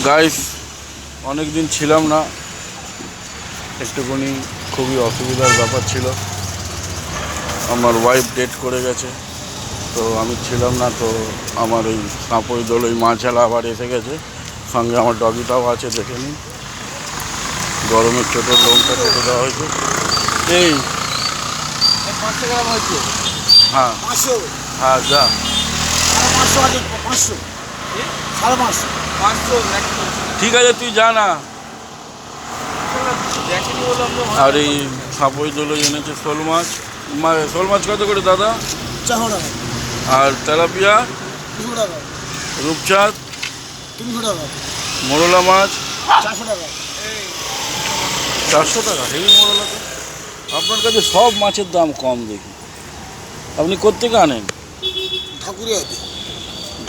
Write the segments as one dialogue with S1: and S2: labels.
S1: Guys, অনেক দিন ছিলাম না, একটুখানি খুবই অসুবিধার ব্যাপার ছিল। আমার ওয়াইফ ডেট করে গেছে, তো আমি ছিলাম না। তো আমার এই সাঁপই দোল ওই মাছালা আবার এসে গেছে, সঙ্গে আমার ডগিটাও আছে, দেখে নিন। গরমের ছোটোর লোমটা কেটে দেওয়া হয়েছে। এই হ্যাঁ হ্যাঁ, যা ঠিক আছে, তুই যা না। আর এই সাঁপই দোলে এনেছে শোল মাছ। শোল মাছ কত করে দাদা? আর তেলাপিয়া, রূপচাঁদ, মোরলা মাছ 400 টাকা। হেভি মোরলা তো। আপনার কাছে সব মাছের দাম কম দেখি। আপনি কোত্থেকে আনেন?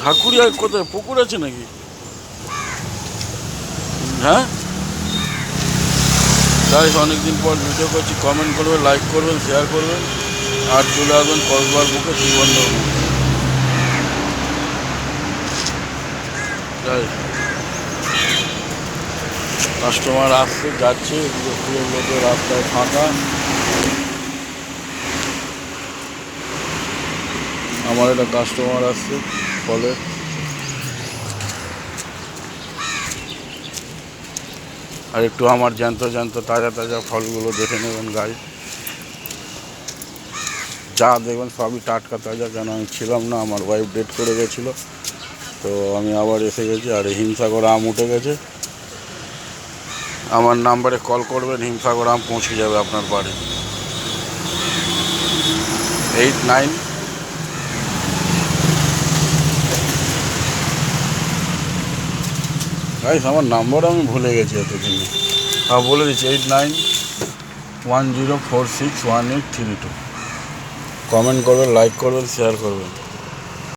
S1: ঢাকুরিয়া কোথায়? পুকুর আছে নাকি? হ্যাঁ, তাই অনেকদিন পর ভিডিও করছি। কমেন্ট করবেন, লাইক করবেন, শেয়ার করবেন, আর চলে আসবেন কসবার মুখে শ্রীবন্ধর মুখে। কাস্টমার আসছে যাচ্ছে, লোকের রাস্তায় ফাঁকা। আমার একটা কাস্টমার আসছে ফলে। আর একটু আমার জ্যান্ত জ্যান্ত তাজা তাজা ফলগুলো দেখে নেবেন গাইস। যা দেখবেন সবই টাটকা তাজা, কেন আমি ছিলাম না, আমার ওয়াইফ ডেট করে গেছিলো, তো আমি আবার এসে গেছি। আর হিমসাগর আম উঠে গেছে। আমার নাম্বারে কল করবেন, হিমসাগর আম পৌঁছে যাবে আপনার বাড়ি। 89 গাইস, আমার নাম্বার আমি ভুলে গেছি এতদিনে। হ্যাঁ, বলে দিচ্ছি, 8910461832। কমেন্ট করবেন, লাইক করবেন, শেয়ার করবেন।